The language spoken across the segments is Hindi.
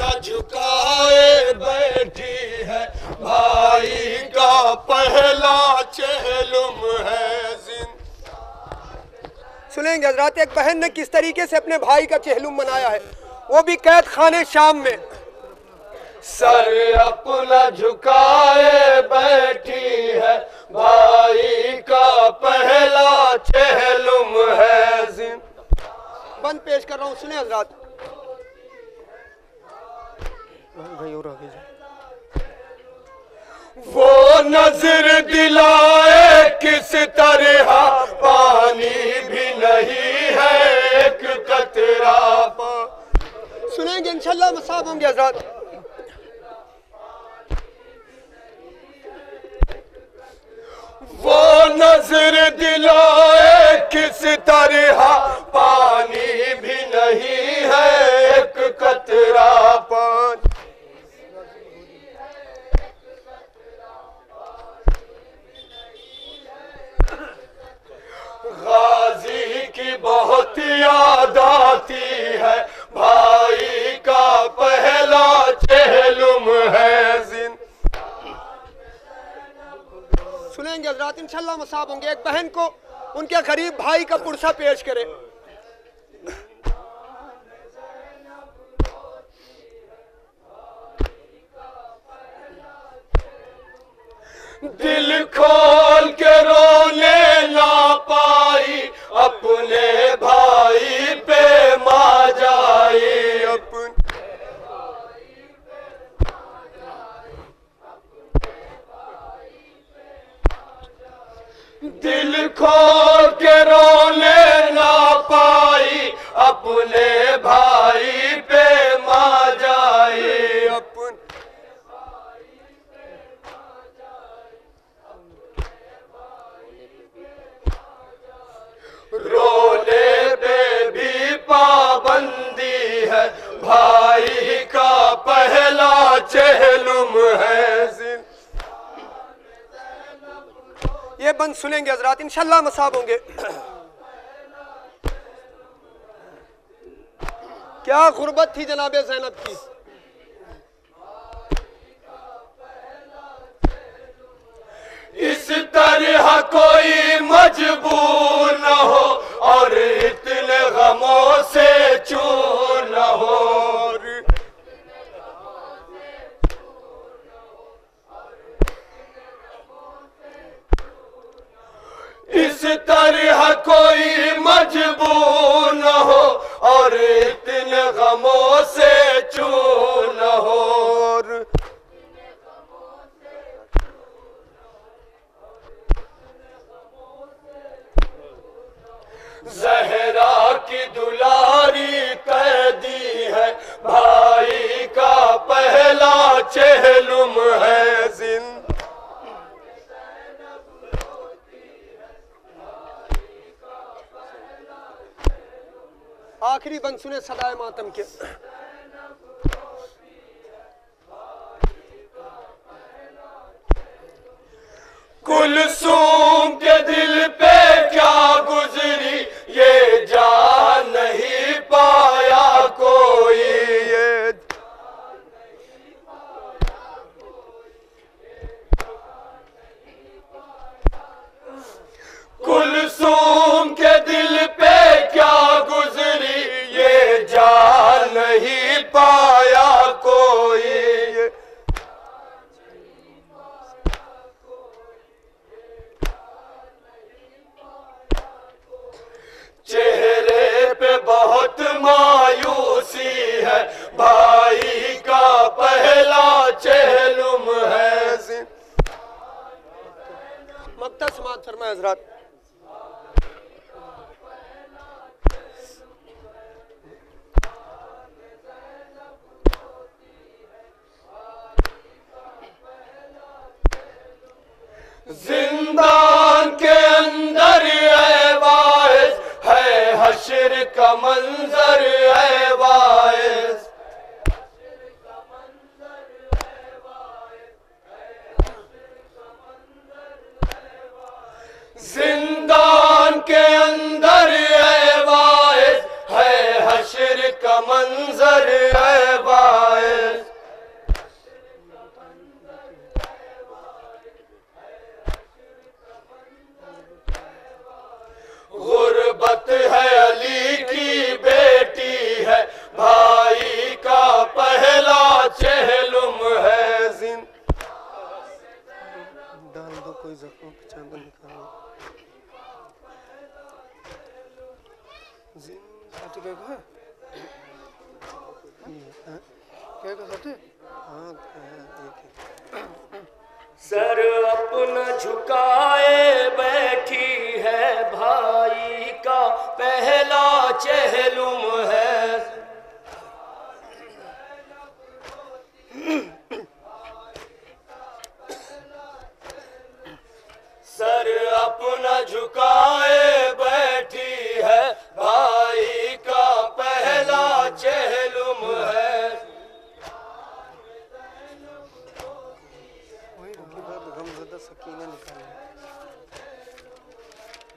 अपना झुकाए बैठी है, भाई का पहला चेहलुम है सुनेंगे हजरात एक बहन ने किस तरीके से अपने भाई का चेहलुम मनाया है, वो भी कैद खाने शाम में। सर अपना झुकाए बैठी है, भाई का पहला चेहलुम है बंद पेश कर रहा हूँ, सुने हजरात। भाई और आगे वो नजर दिलाए किस तरह, पानी भी नहीं है एक कतरा। सुनेंगे इंशाल्लाह मसाब होंगे हजरात। वो नजर दिलाए किस तरह, पानी भी नहीं है एक कतरा पानी। गाजी की बहुत याद आती है, भाई का पहला चेहलुम है सुनेंगे हजरात इंशाल्लाह मसाब होंगे। एक बहन को उनके गरीब भाई का पुरसा पेश करे। दिल खोल के रोने ना पाई, अपने भाई पे माँ जाई। दिल खोल के रोने ना पाई, अपने भाई पे माँ जाई। रोने पे भी पाबंदी है, भाई का पहला चेहलुम है ये बंद सुनेंगे हजरात इंशाल्लाह मसाब होंगे। क्या गुर्बत थी जनाबे ज़ैनब की। इस तरह कोई मजबूर न हो, और इतने गमों से चूर न हो। इस तरह कोई मजबूर न हो, और इतने गमों से चूर न हो। ज़हरा की दुलारी कैदी है, भाई का पहला चेहलुम है आखिरी बंद सुने सदाए मातम के। कुलसूम के दिल पे क्या गुजरी, ये जान नहीं पाया कोई। कुलसूम के दिल पे क्या गुजरी, ये जान नहीं पाया कोई। चेहरे पे बहुत मायूसी है, भाई का पहला चेहलुम है मक्ता समात फरमाए हजरात। जिंदान के अंदर है वाइस, है हश्र का मंजर है वाइस। जिंदान के अंदर है वाइस, है हश्र का मंजर है वाइस। सर अपना झुकाए बैठी है भाई का पहला चहलुम है। सर अपना झुकाए बैठी है भाई का पहला चहलुम है।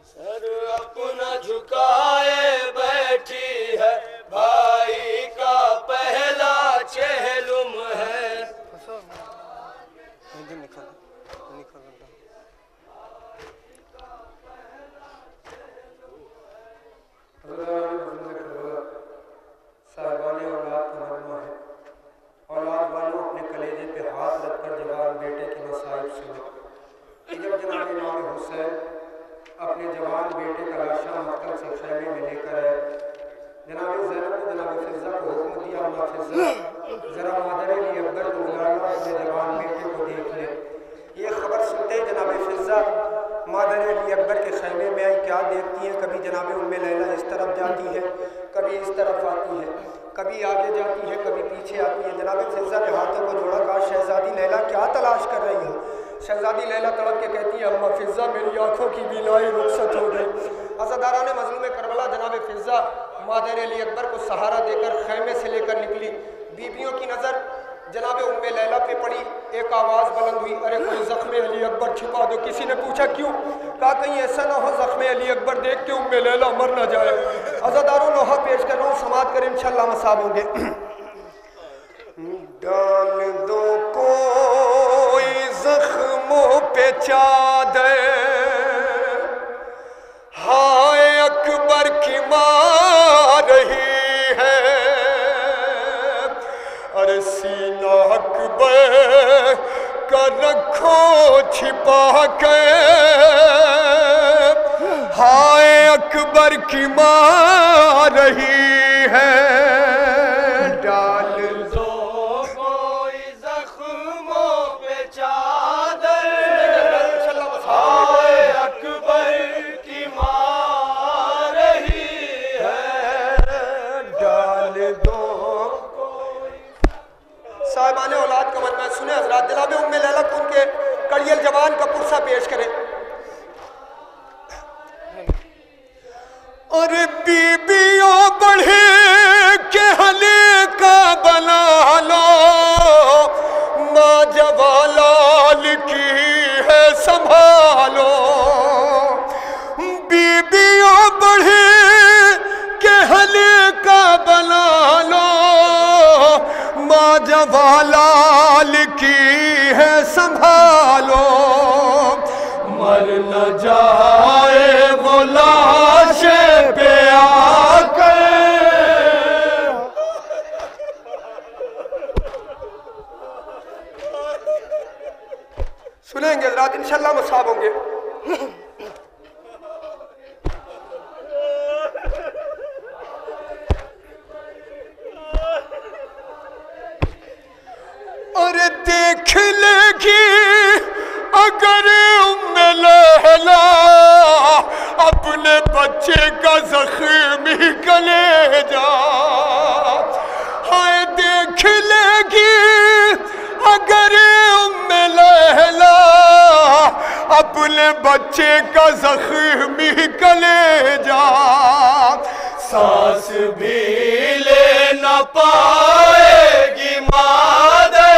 सर अपना झुकाए बैठी है भाई का पहला चहलुम है। साहिबान औलाद का मजमा है। औलाद वालों अपने कलेजे पे हाथ रखकर जवान बेटे की मसाइब सुने। जब जनाब इमाम हुसैन अपने जवान बेटे का लाशा मक्तल से खैमे में लेकर आए, जनाब ज़ैनब ने जनाब फिज़ा को हुक्म दिया, अम्मा फिज़ा ज़रा मादर अली अकबर को बुला लो, अपने जवान बेटे को देख ले। ये खबर सुनते ही जनाब फिज़ा मादर अली अकबर के खैमे में आई। क्या देखती है, कभी जनाब उम्मे लैला इस तरफ जाती है, कभी इस तरफ आती है, कभी आगे जाती है, कभी पीछे आती है। जनाब फिज़ा ने हाथों को जोड़ा, कहा शहजादी लैला क्या तलाश कर रही हो? शहजादी लैला तड़प के कहती है, अम्मा फिज़ा मेरी आंखों की बीनाई रुखसत हो गई। अज़ादाराने मज़लूम करबला जनाब फिज़ा मादर अली अकबर को सहारा देकर खैमे से लेकर निकली। बीबियों की नज़र जनाब उम्मे लैला पे पड़ी। एक आवाज़ बुलंद हुई, अरे कोई ज़ख्म अली अकबर छुपा दो। किसी ने पूछा क्यों? कहा कहीं ऐसा ना हो ज़ख्म अली अकबर देख के उम्मे लैला मर ना जाए। अज़ादारों लोहा पेश कर रहा हूँ, समात कर इंशाअल्लाह मसाब होंगे। डाल दो कोई ज़ख्मों पे चादर, हाय अकबर की मार रही है। अरे सीना अकबर का रखो छिपा के, हाय अकबर की मार रही है। डाल दो कोई ज़ख्मों पे चादर, हाय अकबर की मार रही है। डाल दो साहिबान औलाद का मजमा सुने हज़रात। जनाब उम्मे लैला को उनके कड़ियल जवान का पुरसा पेश करें। अरे बीबियों बढ़े के हले का बना लो, माँ जवालाल की है संभालो। बीबियों बढ़े के हले का बना लो, माँ जवालाल की है संभालो। मर न जाए वो लाश पे आकर। सुनेंगे रात इंशाअल्लाह मसाब होंगे। अरे देख लेगी अगर उम्मे लैला अपने बच्चे का ज़ख्मी कलेजा, हाय देख लेगी अगर उम्मे लैला अपने बच्चे का ज़ख्मी कलेजा। सांस भी ले न पाएगी मादर।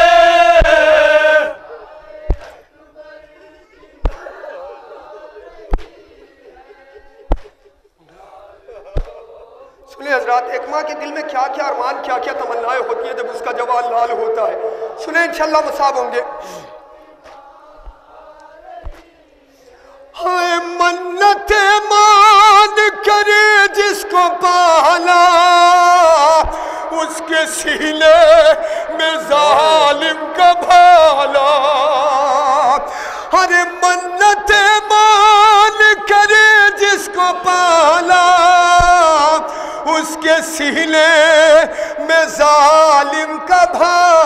सुनिए हजरात, एक माँ के दिल में क्या क्या अरमान, क्या क्या तमन्नाएं होती है जब उसका जवान लाल होता है। सुने इंशाअल्लाह मसाब होंगे। हाय मन्नते मान करे जिसको पाला, उसके सीने में जालिम का भाला। अरे मन्नते मान करे जिसको पाला, उसके सीने में जालिम का भाला।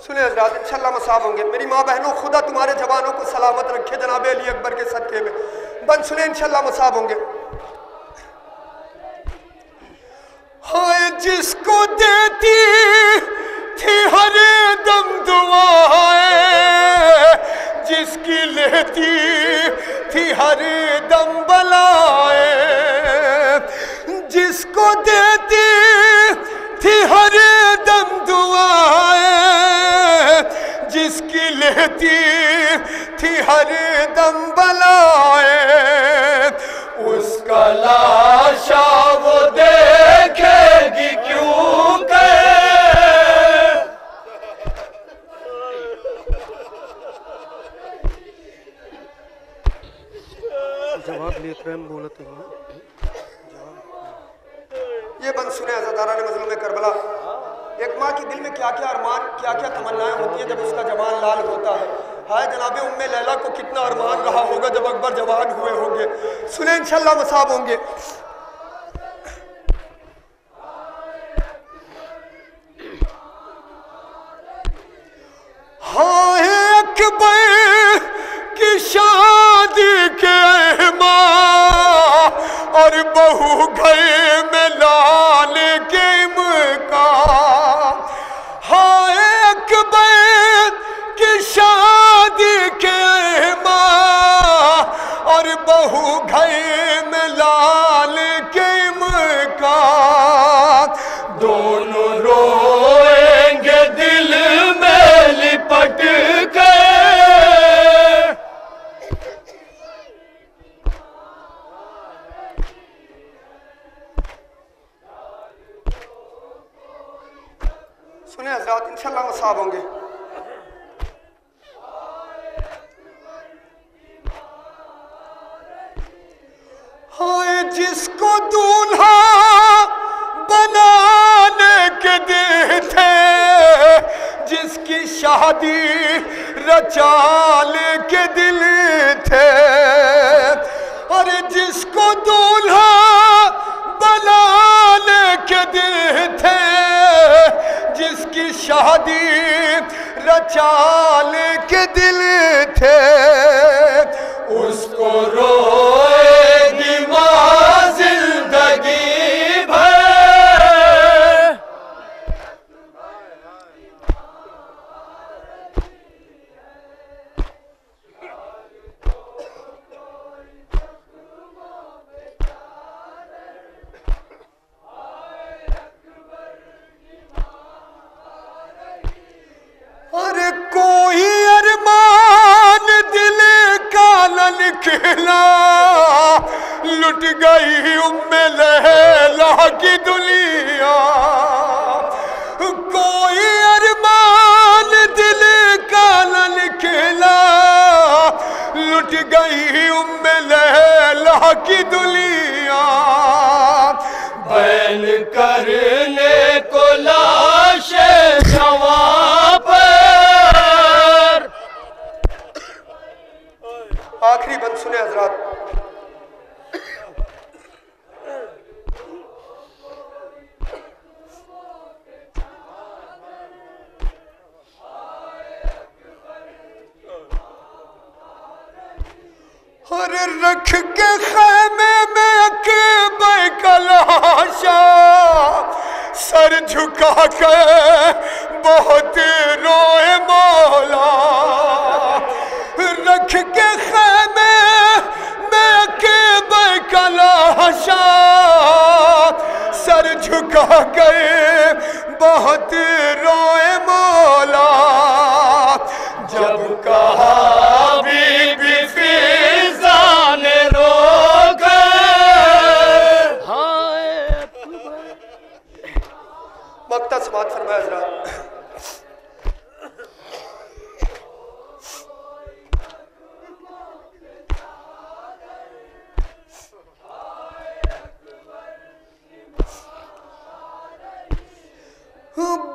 सुने हजरात, इंशाल्लाह मसाब होंगे। मेरी माँ बहनों, खुदा तुम्हारे जवानों को सलामत रखे जनाब अली अकबर के सदके में। बंद सुने, इंशाल्लाह मसाब होंगे। हाय जिसको देती थी हर दम दुआएं, जिसकी लेती थी हर दम बलाएं, जिसको देती थी हर दम दुआएं, जिसकी लेती थी हर दम बलाएं, उसका लाशा वो देखेगी क्यों के? जवाब लेते हैं बोलते हैं। ये बंद सुने हज़रत ने मज़लूम करबला, एक माँ के दिल में क्या क्या अरमान, क्या क्या तमन्नाएं होती हैं जब उसका जवान लाल होता है। हाय जनाबे उम्मे लैला को कितना अरमान रहा होगा जब अकबर जवान हुए होंगे। सुने इंशाल्लाह मसाब होंगे। हाय अकबर की शादी के माँ और बहू घर में लाल के इमका। हाय अकबर की शादी के माँ और बहू घर में लाल के इमका। दोनों रोएंगे दिल में लिपट के। सुने हजरात, इंशाल्लाह मसाब होंगे। हाय जिसको दूल्हा बनाने के दिन थे, जिसकी शादी रचाल के दिल थे, अरे जिसको दूल्हा बनाने के दिन थे, जिसकी शादी रचाल के दिल थे, उसको रोएगी माँ जिंदगी भर। अरे कोई अरमान दिल का न निकला, लुट गई उम्मे लैला की दुनिया। कोई अरमान दिल का न निकला, लुट गई उम्मे लैला की दुनिया। बैन करने को लाशे जवां पर। आखिरी बंद सुने हजरात। अरे रख के खैमे में अकबर का लाशा, सर झुका के बहुत रोए मौला। रख के खैमे में अकबर का लाशा, सर झुका के बहुत रोए मौला। जब कहा बीबी फिजा ने रोक, मक्ता समात फरमाया हजरात।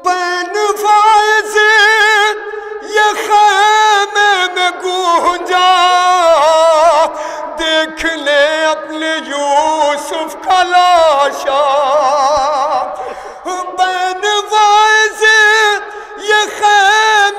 बैन फायज़ ये खैमे में गूंजा, देख ले अपने यूसुफ का लाशा। बैन फायज़ ये खैमे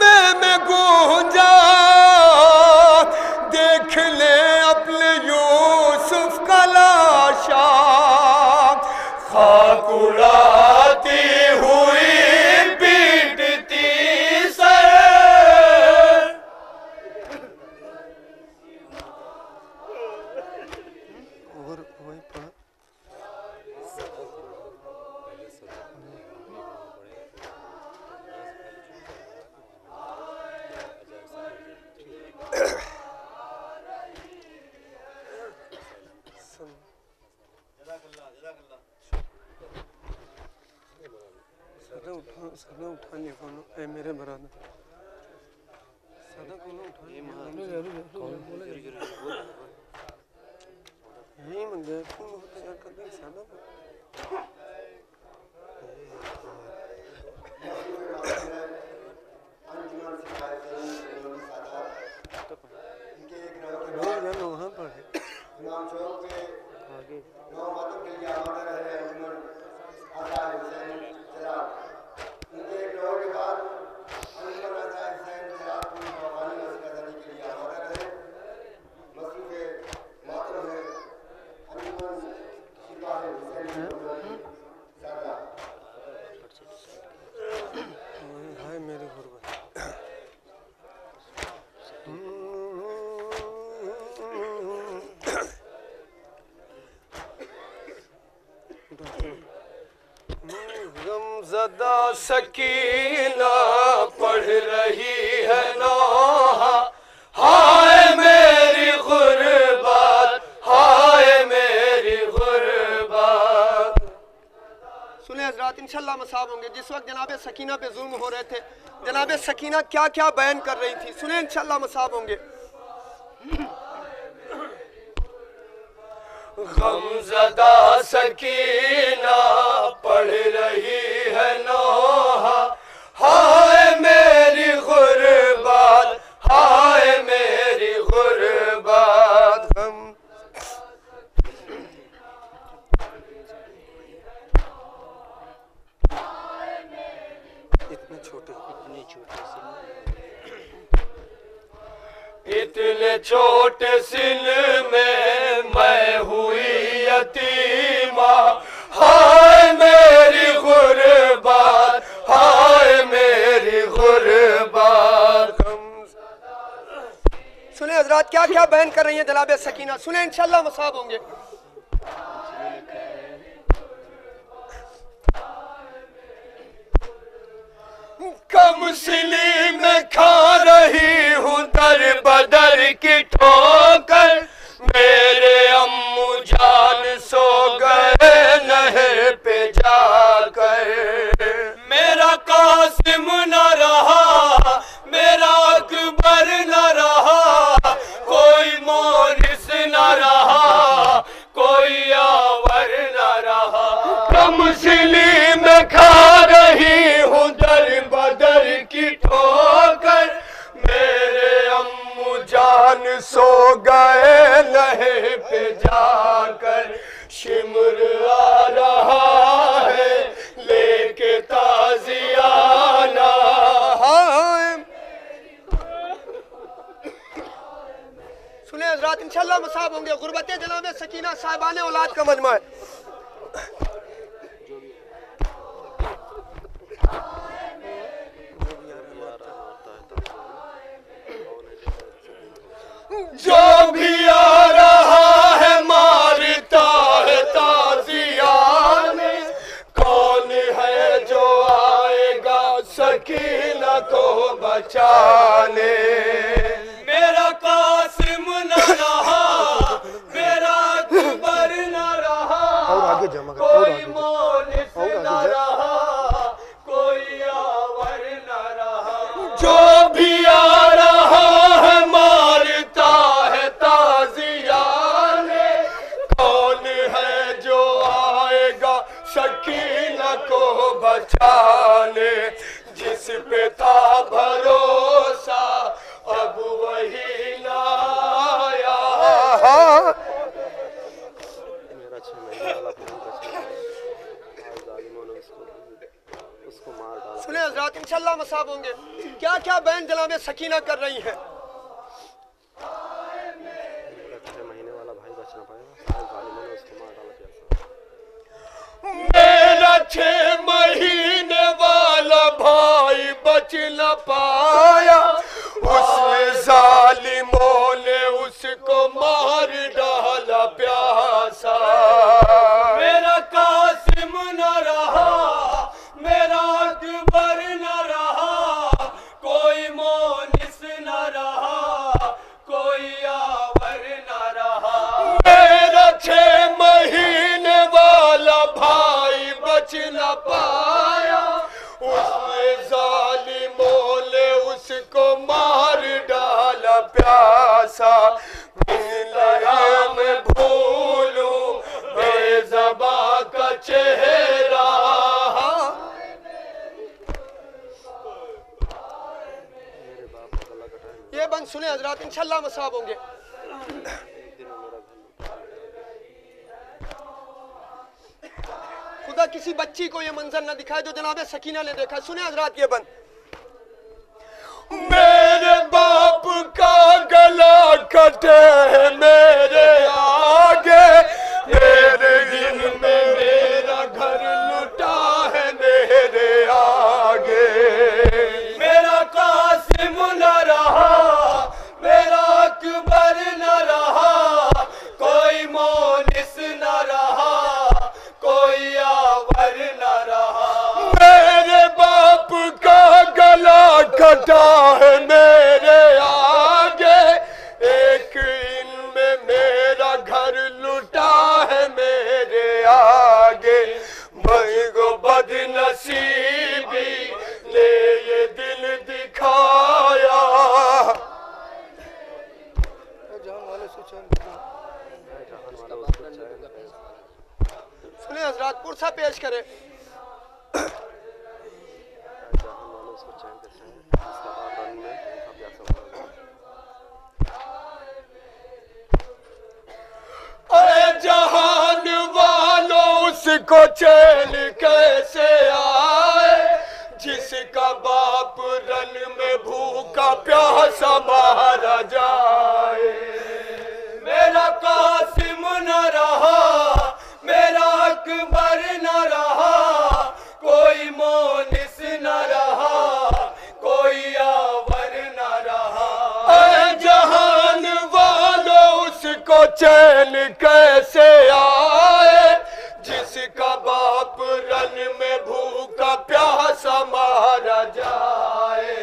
सादा उठा लिया कौन ए मेरे बराबर सादा कौन उठा लिया यही मंग गया कौन होता यार कभी सादा वहाँ पर आगे हाय मेरी गुरबत गमज़दा सकीना पढ़ रही है नौहा हाय मेरी गुरबत हाय मेरी गुरबत। सुने हज़रात इंशाल्लाह मसाब होंगे जिस वक्त जनाब सकीना पे जुल्म हो रहे थे जनाब सकीना क्या क्या बयान कर रही थी सुने इंशाल्लाह मसाब होंगे। गमज़दा सकीना पढ़ रही है नौहा हाय मेरी गुरबत हाय मेरी गुरबत। इतने छोटे सिन में मैं हुई यतीमा हाय मेरी गुरबत हाय मेरी गुरबत। सुने हजरात क्या क्या बयान कर रही है जनाब सकीना सुने इंशाल्लाह मसाब होंगे। कमसिली में खा रही हूँ दर बदर की ठोकर मेरे अम्मू जान सो गए नहर पे जाकर। मेरा कासिम न रहा मेरा अकबर न रहा कोई मोरिस न रहा कोई आवर न रहा। कमसिली में खा रही हूँ दर बदर की ठोकर मेरे अम्मू जान सो गए नहर पे जाकर। शिमर आ रहा है लेके ताजियाना सुने हजरात इंशाल्लाह मसाब होंगे। गुरबत जनाब सकीना साहिबान औलाद का मजमा है। जो भी आ रहा है मारता है ताजियाने कौन है जो आएगा सकीना को बचाने। मेरा कासिम न रहा मेरा अकबर न रहा कोई मोनिस न रहा कोई आवर न रहा। जो भी आ रहा है मारता है ताजियाने कौन है जो आएगा सकीना को बचाने। जिस पे था भरोसा अब वही ना आया। मेरा 6 महीने वाला उसको मार डाला। सुने हज़रात इंशाल्लाह मसाब होंगे क्या क्या बयान जनाब सकीना कर रही है। 6 महीने वाला भाई बच ना पाएगा उसको मार डाला। मेरा 6 महीने वाला भाई बच न पाया उस जालिमों ने उसको मार डाला प्यासा। मेरा कासिम न रहा मेरा अकबर न रहा कोई मोनिस न रहा कोई आवर न रहा। मेरा 6 महीने वाला भाई बच न पाया उसने जालिमों ने उसको मार डाला प्यासा। मैं भूलूं बेज़बा का चेहरा। ये बंद सुने हजरात, इंशाल्लाह मसाब होंगे। खुदा किसी बच्ची को ये मंजर न दिखाए जो जनाबे सकीना ने देखा। सुने हजरात ये बंद। मेरे बाप का गला कटे है मेरे आगे, मेरे दिन में मेरा घर लुटा है मेरे आगे। मेरा कासिम न रहा, मेरा अकबर न रहा, कोई मोनिस न रहा, कोई आवर न रहा। मेरे बाप का गला कटा है मेरे आगे, एक इनमें मेरा घर लुटा है मेरे आगे। मैं को बदनसीबी ने ये दिल दिखाया। सुने हजरात, पुरसा पेश करे। जहान वालों उसको चैन कैसे आए, जिसका बाप रन में भूखा प्यासा मारा जाए। मेरा कासिम न रहा, मेरा अकबर न रहा, कोई मोनिस न रहा, कोई आवर न रहा। जहान वालों उसको चैन कैसे आए, जिसका बाप रन में भूखा प्यासा मारा जाए।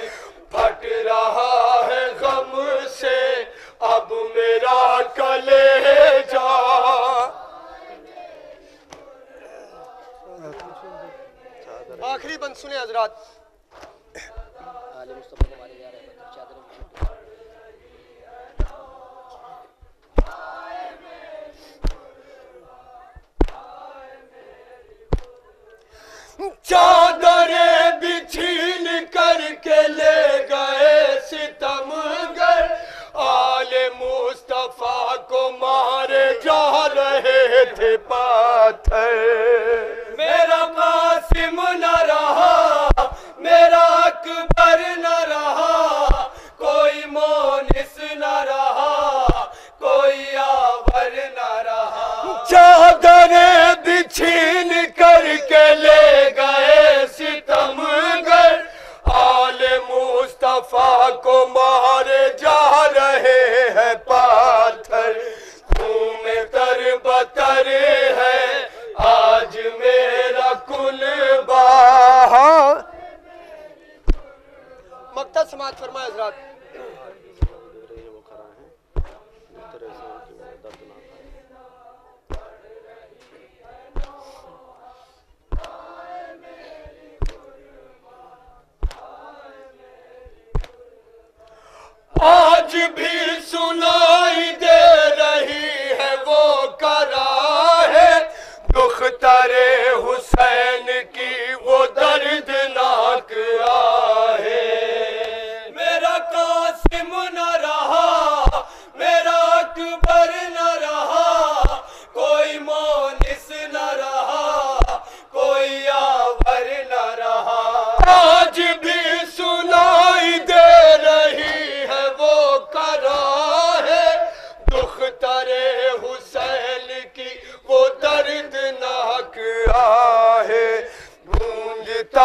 फट रहा है गम से अब मेरा कलेजा। आखिरी बंद सुने हजरात। चादरें बिछीन करके ले गए सितमगर, आले मुस्तफा को मारे जा रहे थे पाथर। मेरा कासिम न रहा, मेरा अकबर न रहा, कोई मोनिस न रहा, कोई आवर न रहा। चादरें बिछीन करके ले गए सितमगर, आले मुस्तफा को मारे जा रहे हैं पाथर। तुम्हें तर बतर है आज मेरा कुलबा। मकता समाज फरमाए हजरात। आज भी सुनाई दे रही है वो कराहे, दुख तरे हुसैन की वो दर्दनाक आहे। मेरा कासिम न रहा, मेरा अकबर न रहा, कोई मोनिस न रहा, कोई आवर न रहा। आज भी सुनाई दे रही है वो कराहे, दुख तरे हुसैन की वो दर्दनाक आहे। गूंजता